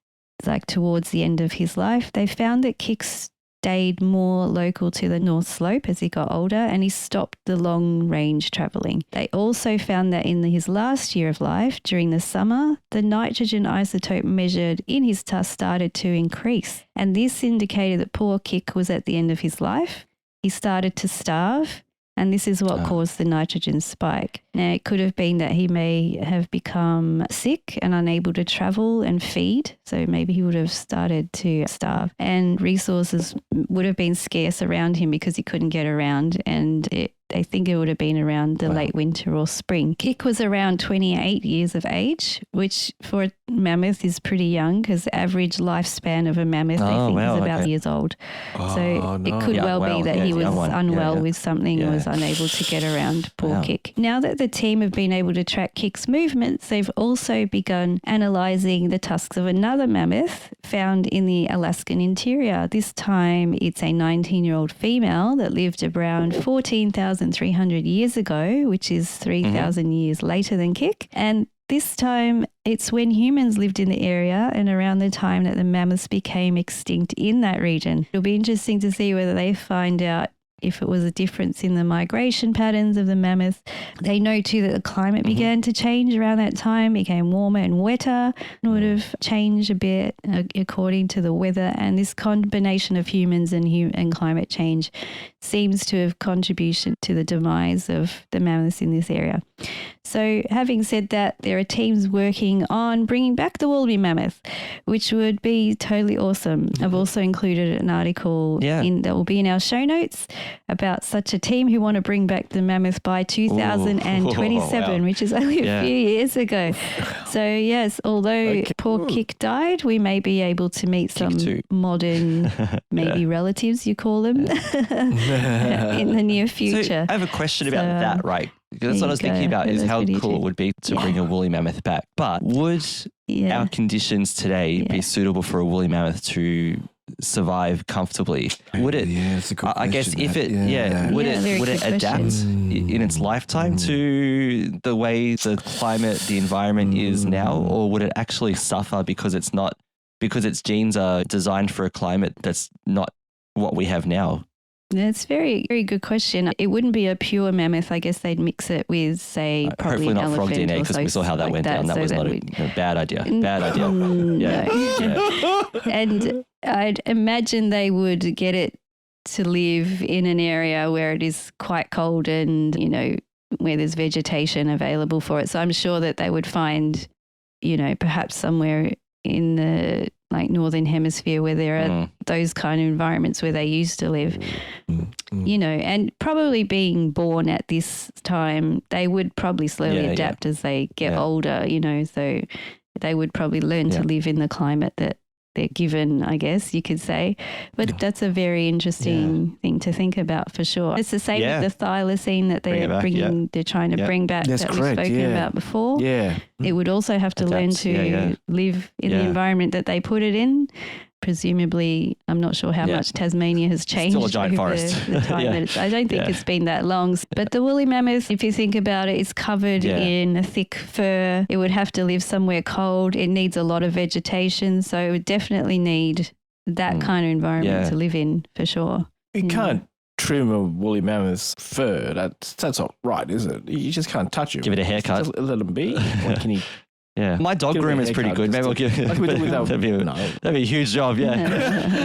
like towards the end of his life, they found that Kik stayed more local to the North Slope as he got older and he stopped the long range travelling. They also found that in his last year of life, during the summer, the nitrogen isotope measured in his tusk started to increase. And this indicated that poor Kik was at the end of his life. He started to starve. And this is what caused the nitrogen spike. Now, it could have been that he may have become sick and unable to travel and feed. So maybe he would have started to starve. And resources would have been scarce around him because he couldn't get around. And I think it would have been around the late winter or spring. Kik was around 28 years of age, which for a mammoth is pretty young because the average lifespan of a mammoth, I think, is about years old. So it could be that he was unwell with something and was unable to get around poor Kik. Now that the team have been able to track Kik's movements, they've also begun analysing the tusks of another mammoth found in the Alaskan interior. This time it's a 19-year-old female that lived around 14,300 years ago, which is 3,000 years later than Kik. And this time it's when humans lived in the area and around the time that the mammoths became extinct in that region. It'll be interesting to see whether they find out if it was a difference in the migration patterns of the mammoths. They know too that the climate began to change around that time, became warmer and wetter, and would have changed a bit according to the weather. And this combination of humans and climate change seems to have contributed to the demise of the mammoths in this area. So having said that, there are teams working on bringing back the woolly mammoth, which would be totally awesome. I've also included an article that will be in our show notes about such a team who want to bring back the mammoth by 2027, which is only a few years ago. So yes, although poor Kik died, we may be able to meet some modern, maybe relatives, you call them, in the near future.
So I have a question about that, right? Because that's what I was thinking about is how cool it would be to bring a woolly mammoth back. But would our conditions today be suitable for a woolly mammoth to survive comfortably? Would it?
Yeah, it's a good question.
I guess if it, would it adapt in its lifetime to the way the climate, the environment is now, or would it actually suffer because its its genes are designed for a climate that's not what we have now?
That's a very, very good question. It wouldn't be a pure mammoth. I guess they'd mix it with, say, probably
hopefully
an
not frog
elephant
DNA because we saw how that went down. That was not a bad idea. Bad idea.
No. And I'd imagine they would get it to live in an area where it is quite cold and, where there's vegetation available for it. So I'm sure that they would find, perhaps somewhere in the like Northern Hemisphere where there are those kind of environments where they used to live, you know, and probably being born at this time, they would probably slowly adapt as they get older, you know, so they would probably learn to live in the climate that they're given, I guess you could say. But that's a very interesting thing to think about for sure. It's the same with the thylacine that they're they're trying to bring back that we've spoken about before.
Yeah.
It would also have to learn to live in the environment that they put it in. Presumably, I'm not sure how much Tasmania has changed
Still a giant forest.
the time that it's, I don't think it's been that long. But the woolly mammoth, if you think about it, it's covered in a thick fur. It would have to live somewhere cold. It needs a lot of vegetation. So it would definitely need that kind of environment to live in for sure.
You can't trim a woolly mammoth's fur. That's not right, is it? You just can't touch it.
Give it a haircut.
Just let them be. Or can you...
Yeah, my dog groom is pretty good. Maybe we'll give it. That'd be a huge job. Yeah,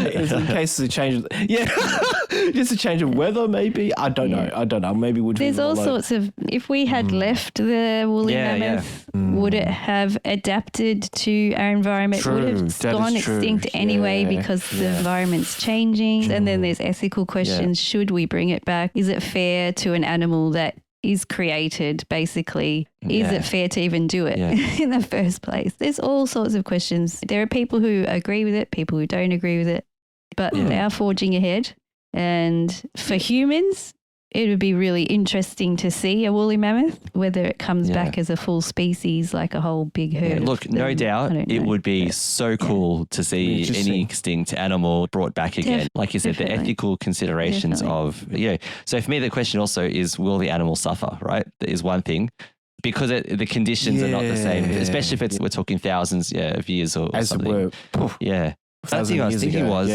in case of a change. Just a change of weather. Maybe I don't know. Maybe would.
There's all sorts of. If we had left the woolly mammoth, would it have adapted to our environment? Would it have gone extinct anyway because the environment's changing? And then there's ethical questions. Should we bring it back? Is it fair to an animal that is created, basically? Is it fair to even do it in the first place? There's all sorts of questions. There are people who agree with it, people who don't agree with it, but they are forging ahead. And for humans, it would be really interesting to see a woolly mammoth, whether it comes back as a full species, like a whole big herd.
Look, no doubt it would be so cool to see any extinct animal brought back again. Like you said, the ethical considerations of, So for me, the question also is, will the animal suffer, right? That is one thing. Because the conditions are not the same, especially if we're talking thousands of years or
as
something.
It were.
Yeah. That thing I was thinking was,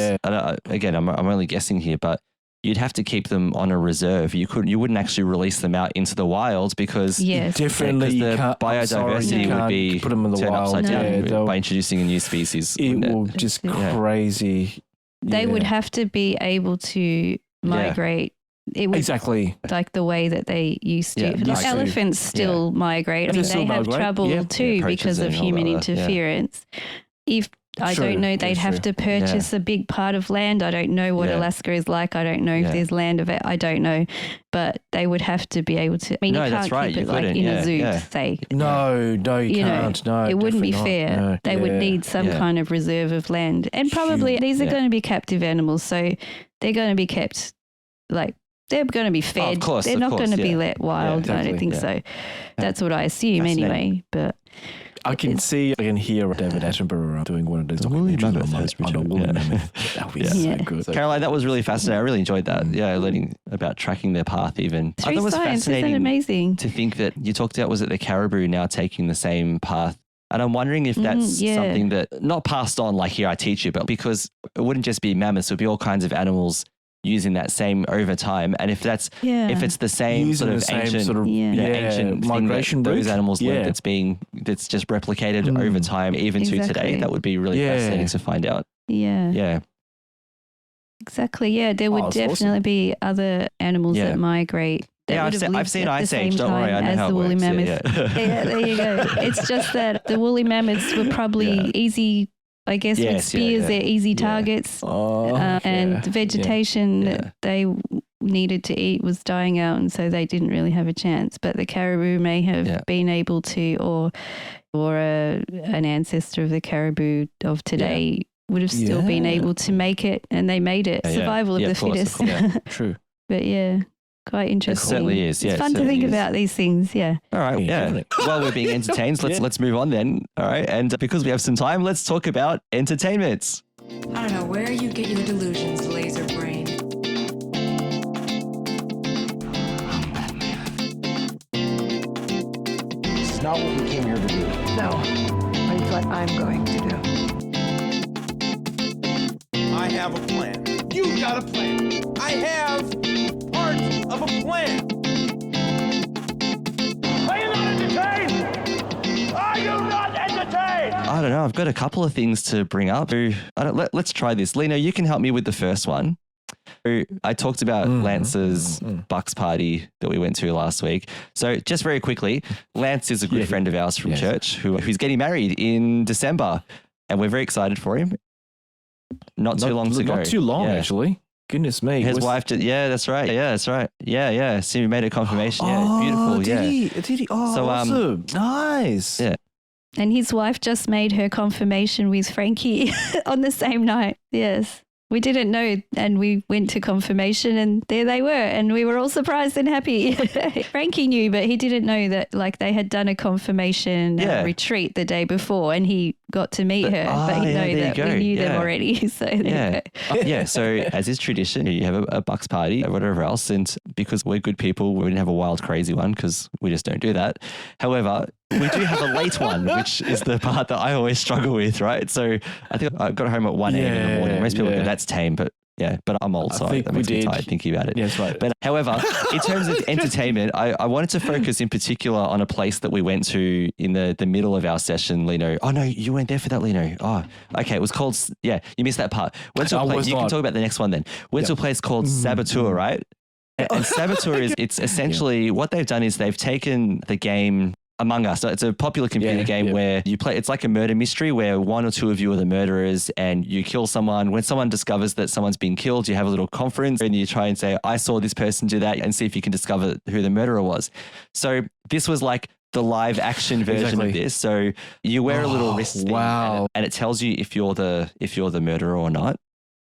again, I'm only guessing here, but you'd have to keep them on a reserve. You wouldn't actually release them out into the wild because
differently
the biodiversity would be
put them in the
turned
wild
upside down by introducing a new species.
It will just crazy.
They would have to be able to migrate. It would, like the way that they used to. Like elephants still migrate. I mean, they have trouble too because of human interference. If I don't know, they'd have to purchase a big part of land. I don't know what Alaska is like. I don't know if there's land of it. I don't know. But they would have to be able to. I mean, you can't keep it like in a zoo, say.
No, you can't. No,
it wouldn't be fair.
No,
they would need some kind of reserve of land. And probably these are going to be captive animals. So they're going to be kept like, they're going to be fed. They're not going to be let wild. I don't think so. That's what I assume anyway. But
I can hear David Attenborough doing one of those documentaries on a woolly mammoth. That would be so good.
Caroline, that was really fascinating. I really enjoyed that. Yeah, learning about tracking their path even. I thought it was fascinating.
Isn't amazing?
To think that you talked about, was it the caribou now taking the same path? And I'm wondering if that's something that, not passed on like here I teach you, but because it wouldn't just be mammoths, it would be all kinds of animals using that same over time, and if that's if it's the same
using
sort of ancient
migration
thing that those animals live, that's just replicated over time, even to today, that would be really fascinating to find out.
Exactly. There would definitely be other animals that migrate.
I've seen Ice Age. Don't worry, I know how it
woolly
works.
Mammoth. There you go. It's just that the woolly mammoths were probably easy. I guess with spears, they're easy targets, and the vegetation that they needed to eat was dying out, and so they didn't really have a chance. But the caribou may have been able to, or an ancestor of the caribou of today would have still been able to make it, and they made it. Survival of the fittest.
True.
But quite interesting.
It certainly is.
It's fun to think about these things.
All right. While we're being entertained, let's move on then. All right. And because we have some time, let's talk about entertainment.
I don't know where you get your delusions, laser brain.
This is not what we came here to do.
No, but it's what I'm going to do.
I have a plan. You've got a plan. I have part of a plan. Are you not entertained? Are you not entertained?
I don't know. I've got a couple of things to bring up. Let's try this. Lino, you can help me with the first one. I talked about Lance's Bucks party that we went to last week. So just very quickly, Lance is a good friend of ours from church who's getting married in December. and we're very excited for him. Not too long to go.
Not too long, actually. Goodness me.
His wife did. Yeah, that's right. Yeah. So we made a confirmation. Yeah, beautiful.
Did he? Oh, so, awesome. Nice.
Yeah.
And his wife just made her confirmation with Frankie on the same night. Yes. We didn't know, and we went to confirmation, and there they were, and we were all surprised and happy. Frankie knew, but he didn't know that they had done a confirmation retreat the day before, and he got to meet her, but he knew that we knew them already. So there you go.
So as is tradition, you have a bucks party or whatever else, and because we're good people, we didn't have a wild, crazy one because we just don't do that. However, we do have a late one, which is the part that I always struggle with, right? So I think I got home at 1 a.m. in the morning. Most people go, that's tame, but I'm old, so that makes me tired thinking about it.
Yes, right.
But however, in terms of entertainment, I wanted to focus in particular on a place that we went to in the middle of our session, Lino. Oh, no, you weren't there for that, Lino. Oh, okay. It was called, you missed that part. Went to a place, you can talk about the next one then. Went to a place called Saboteur, right? And Saboteur it's essentially what they've done is they've taken the game Among Us. So it's a popular computer game where you play, it's like a murder mystery where one or two of you are the murderers and you kill someone. When someone discovers that someone's been killed, you have a little conference and you try and say, I saw this person do that, and see if you can discover who the murderer was. So this was like the live action version of this. So you wear a little wrist thing and it tells you if you're the murderer or not.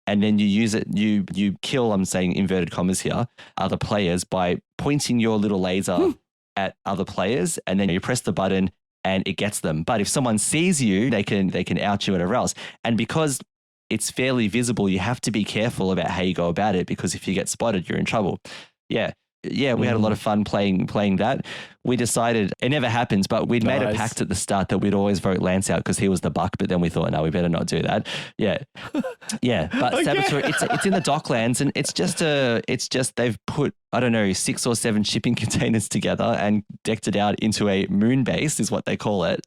And then you use it, you kill, I'm saying inverted commas here, other players by pointing your little laser at other players, and then you press the button and it gets them. But if someone sees you, they can out you, whatever else. And because it's fairly visible, you have to be careful about how you go about it, because if you get spotted, you're in trouble. Yeah, we had a lot of fun playing that. We decided, it never happens, but we'd made a pact at the start that we'd always vote Lance out because he was the buck, but then we thought, no, we better not do that. Yeah. But Saboteur, it's in the Docklands, and it's just they've put, I don't know, 6 or 7 shipping containers together and decked it out into a moon base is what they call it.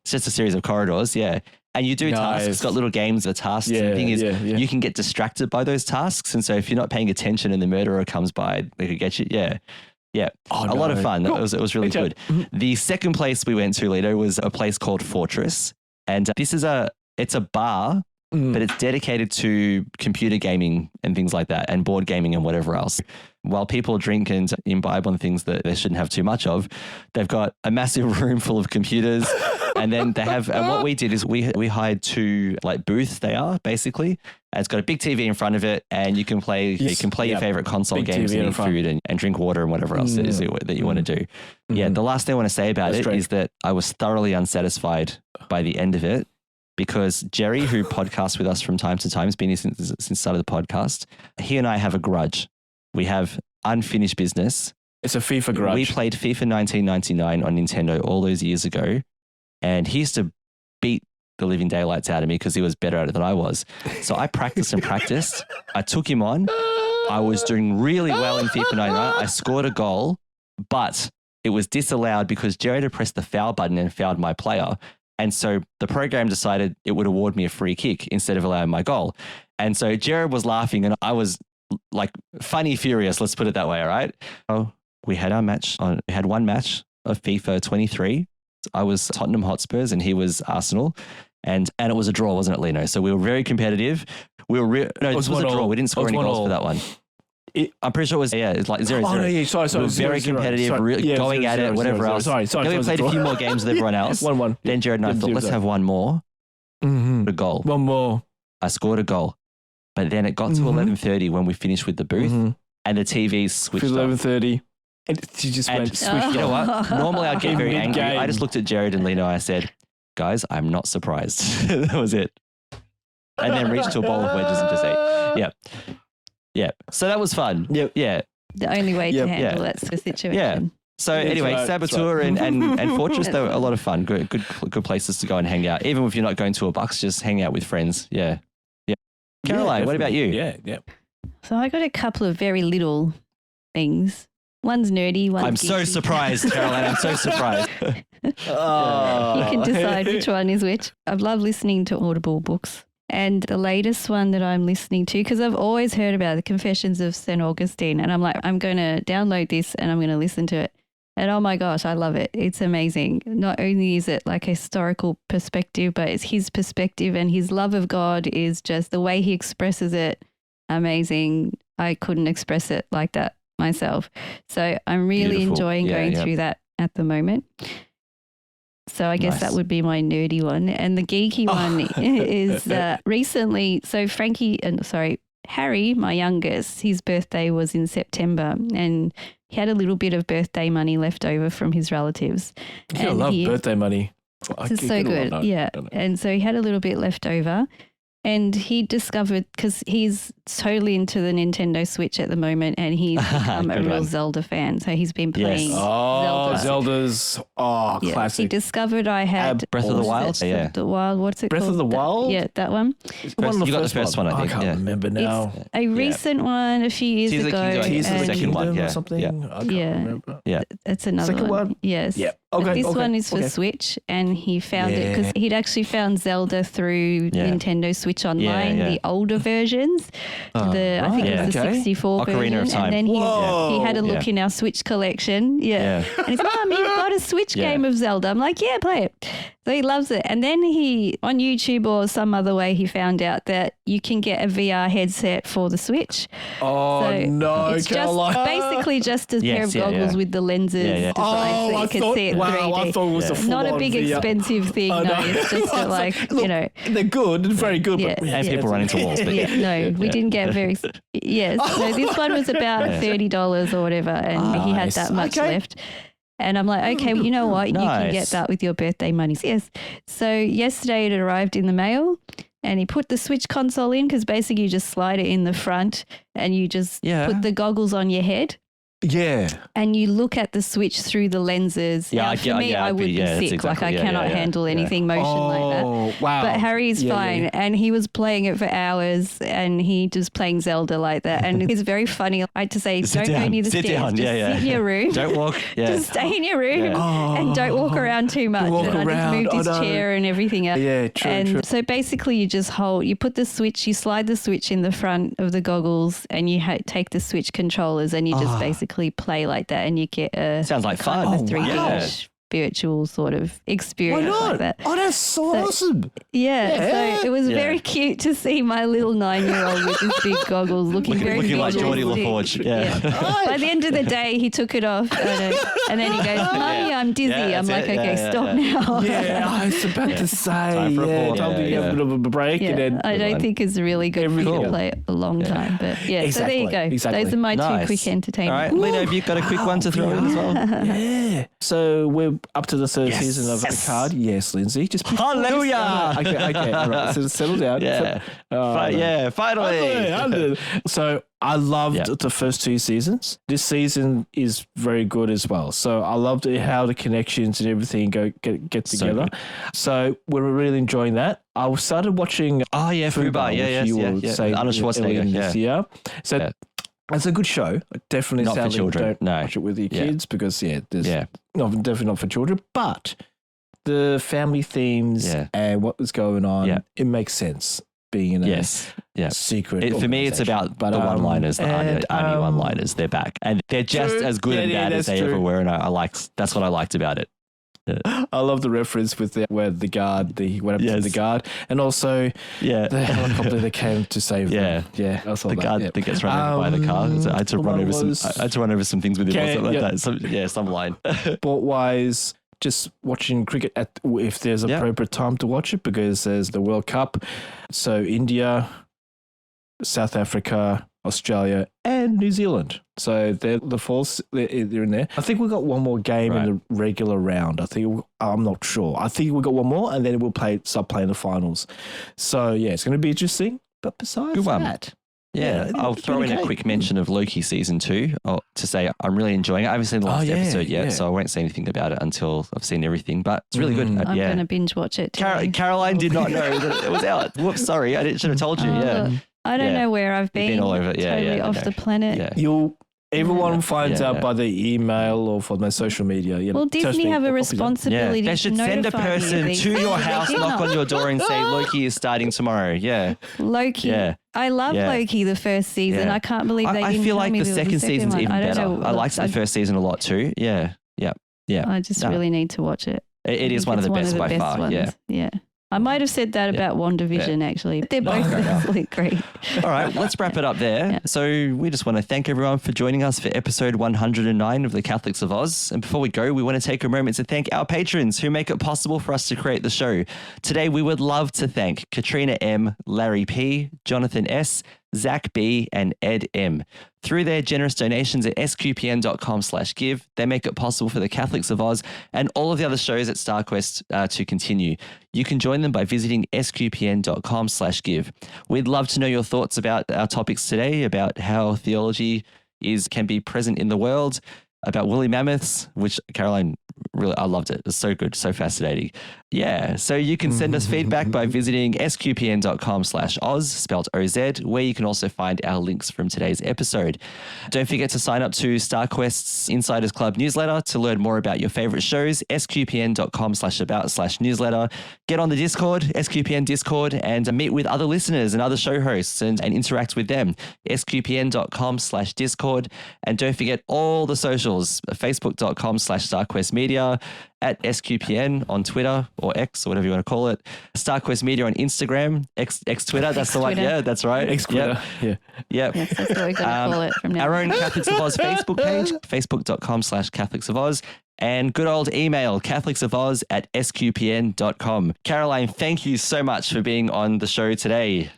It's just a series of corridors, And you do tasks. It's got little games of tasks. And the thing is, you can get distracted by those tasks. And so if you're not paying attention and the murderer comes by, they could get you. Yeah. A lot of fun. Cool. It was really good. The second place we went to, Lino, was a place called Fortress. And this is it's a bar, but it's dedicated to computer gaming and things like that, and board gaming and whatever else. While people drink and imbibe on things that they shouldn't have too much of, they've got a massive room full of computers. And then they have, and what we did is we hired 2 like booths. They are basically, and it's got a big TV in front of it, and you can play your favorite console big games and eat food and drink water and whatever else it is that you want to do. Yeah, the last thing I want to say about it is that I was thoroughly unsatisfied by the end of it, because Jerry, who podcasts with us from time to time, has been here since the start of the podcast. He and I have a grudge. We have unfinished business.
It's a FIFA grudge.
We played FIFA 1999 on Nintendo all those years ago. And he used to beat the living daylights out of me because he was better at it than I was. So I practiced and practiced. I took him on. I was doing really well in FIFA 99. I scored a goal, but it was disallowed because Jared had pressed the foul button and fouled my player. And so the program decided it would award me a free kick instead of allowing my goal. And so Jared was laughing and I was like funny furious, let's put it that way, all right? Oh, we had we had one match of FIFA 23. I was Tottenham Hotspurs and he was Arsenal, and it was a draw, wasn't it, Lino? So we were very competitive. It was a draw. We didn't score any goals for that one. I'm pretty sure it was it's like 0-0.
Oh no, yeah, sorry.
We were very competitive, going at it, whatever else.
Sorry.
Then we played a few more games with everyone else.
1-1.
Then Jared and I thought, let's have one more. A goal.
One more.
I scored a goal, but then it got to 11:30 when we finished with the booth, and the TV switched off.
11:30. And she just went switched.
You know what? Normally I'd get very angry. I just looked at Jared and Lino. I said, guys, I'm not surprised. That was it. And then reached to a bowl of wedges and just ate. Yeah. So that was fun. Yeah.
The only way to handle that sort of situation.
Yeah. So anyway, Saboteur and Fortress, they were a lot of fun. Good places to go and hang out. Even if you're not going to a bucks, just hang out with friends. Yeah. Caroline, what about you?
Yeah.
So I got a couple of very little things. One's nerdy, one's
I'm
geeky.
so surprised, Caroline. I'm so surprised.
You can decide which one is which. I love listening to Audible books. And the latest one that I'm listening to, because I've always heard about the Confessions of St. Augustine, and I'm like, I'm going to download this and I'm going to listen to it. And oh my gosh, I love it. It's amazing. Not only is it like a historical perspective, but it's his perspective, and his love of God is just the way he expresses it. Amazing. I couldn't express it like that myself. So I'm really enjoying going through that at the moment. So I guess that would be my nerdy one. And the geeky one is recently, so Harry, my youngest, his birthday was in September, and he had a little bit of birthday money left over from his relatives.
I love birthday money.
It's so good. Yeah. And so he had a little bit left over. And he discovered, because he's totally into the Nintendo Switch at the moment, and he's become a real Zelda fan. So he's been playing Zelda.
Zelda's classic.
He discovered I had
Breath of the Wild.
The Wild. What's it
Breath
called?
of the Wild?
Yeah, that one.
You got the first one, I think.
I can't remember now.
It's a recent one a few years ago.
Tears of the
second
Kingdom
one,
or something. I can't remember.
Yeah.
It's another
Second one?
Yes.
Yeah.
But
Okay.
this one is for Switch, and he found it because he'd actually found Zelda through Nintendo Switch Online, the older versions. I think it was the 64 version.
of Time.
And then he had a look in our Switch collection. And he's, Mom, you've got a Switch game of Zelda. I'm like, yeah, play it. So he loves it. And then he, on YouTube or some other way, he found out that you can get a VR headset for the Switch. It's basically just a pair of goggles with the lenses designed so you can see it 3D.
I thought it was a full-on
Not a big
VR.
expensive thing, no. It's just
they're good, very good.
Yeah,
but
and people run into walls. But
we didn't get very. Yes, so this one was about $30 or whatever, and he had that much left. And I'm like, okay, well, you know what? You can get that with your birthday money. Yes. So yesterday it arrived in the mail, and he put the Switch console in, because basically you just slide it in the front and you just put the goggles on your head.
Yeah.
And you look at the Switch through the lenses. Now, for me, I would be sick.
Exactly,
I cannot handle anything motion like that.
Oh, wow.
But Harry's fine. And he was playing it for hours, and he just playing Zelda like that. And it's very funny. I had to say, don't go near the stairs. Just sit in your room.
Don't walk.
Just stay in your room and don't walk around too much. And I just moved his chair and everything else.
Yeah, true.
So basically you just you put the Switch, you slide the Switch in the front of the goggles, and you take the Switch controllers, and you just basically play like that, and you get a
sounds like fun.
A 3D spiritual sort of experience like that.
Oh, that's so awesome.
Yeah. So it was very cute to see my little 9-year-old with his big goggles looking
like Geordie LaForge.
By the end of the day, he took it off, and then he goes, Mummy, I'm dizzy. I'm like, okay, stop now.
Yeah, I was about to say. Time to have a bit of a break.
Yeah,
and then,
I don't think it's really good for you to play it a long time. But so there you go.
Exactly.
Those are my two quick entertainments.
All right, Lino, have you got a quick one to throw in as well?
Yeah. So we're up to the third season of Picard. Yes, Lindsay. Just
hallelujah.
Okay. All right. So settle down.
Finally.
So I loved the first two seasons. This season is very good as well. So I loved how the connections and everything get together. So we're really enjoying that. I started watching.
Fubar. Arnold Schwarzenegger.
This year. So. It's a good show. Definitely
not for children.
Don't watch it with your kids because definitely not for children. But the family themes and what was going on, it makes sense being in a secret.
For me, it's about the one-liners, the Arnie one-liners. They're back, and they're just as good and bad as they ever were. And that's what I liked about it.
I love the reference with where the guard, what happened to the guard, and also the helicopter that came to save them. Yeah, I saw
the guard that gets run over by the car. I had to run over some things with him or something like that. Some line.
Sport-wise, just watching cricket if there's appropriate time to watch it, because there's the World Cup. So India, South Africa, Australia, and New Zealand. So they're the falls. They're in there. I think we got one more game in the regular round. I'm not sure. I think we got one more, and then we'll start playing the finals. So it's going to be interesting. But besides that,
I'll throw in a quick mention of Loki season 2 to say I'm really enjoying it. I haven't seen the last episode yet, so I won't say anything about it until I've seen everything. But it's really good.
I'm going to binge watch it.
Caroline did not know that it was out. Whoops, sorry, I should have told you.
I don't know where I've been.
All over.
Totally off the planet.
Everyone finds out by the email or from their social media.
Well, Disney have a responsibility
They should send a person to your house, knock on your door and say, Loki is starting tomorrow. Yeah.
Loki. Yeah. I love Loki the first season. I can't believe they didn't
I feel like
me
the second season's
one.
even better. I liked the first season a lot too. Yeah. Yeah.
I just really need to watch it.
It is one of the best by far.
Ones. Yeah. I might have said that about WandaVision, actually. They're both absolutely great.
All right, let's wrap it up there. Yeah. So we just want to thank everyone for joining us for episode 109 of the Catholics of Oz. And before we go, we want to take a moment to thank our patrons who make it possible for us to create the show. Today, we would love to thank Katrina M, Larry P, Jonathan S, Zach B, and Ed M. Through their generous donations at sqpn.com/give, they make it possible for the Catholics of Oz and all of the other shows at StarQuest to continue. You can join them by visiting sqpn.com/give. We'd love to know your thoughts about our topics today, about how theology can be present in the world, about woolly mammoths, which Caroline, really, I loved it. It's so good, so fascinating. Yeah, so you can send us feedback by visiting sqpn.com/Oz, spelled OZ, where you can also find our links from today's episode. Don't forget to sign up to StarQuest's Insiders Club newsletter to learn more about your favorite shows, sqpn.com/about/newsletter. Get on the Discord, SQPN Discord, and meet with other listeners and other show hosts and interact with them, sqpn.com/Discord. And don't forget all the socials, facebook.com/StarQuest Media, at SQPN on Twitter or X or whatever you want to call it. StarQuest Media on Instagram, X Twitter. That's the one. Yeah, that's right.
X Twitter.
Yep.
Yes, that's what we're going to call it from now.
Our own Catholics of Oz Facebook page, facebook.com/Catholics of Oz. And good old email, catholicsofOz@sqpn.com. Caroline, thank you so much for being on the show today.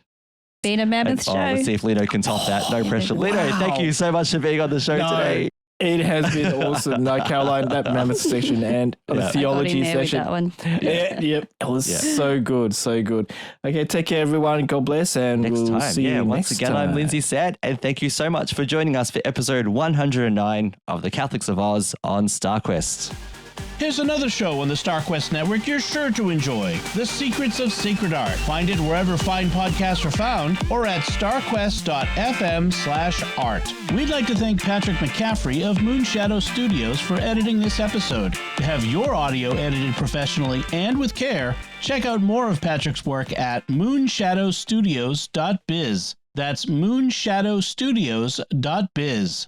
Been a mammoth show.
Let's see if Lino can top that. No pressure. Lino, thank you so much for being on the show today.
It has been awesome. No, Caroline, that mammoth session and the theology session.
That one.
Yep. It was so good, so good. Okay, take care, everyone. God bless, and we'll see you
once
next
again,
time.
I'm Lindsay Sad, and thank you so much for joining us for episode 109 of the Catholics of Oz on StarQuest.
Here's another show on the StarQuest Network you're sure to enjoy, The Secrets of Sacred Art. Find it wherever fine podcasts are found or at starquest.fm/art. We'd like to thank Patrick McCaffrey of Moonshadow Studios for editing this episode. To have your audio edited professionally and with care, check out more of Patrick's work at moonshadowstudios.biz. That's moonshadowstudios.biz.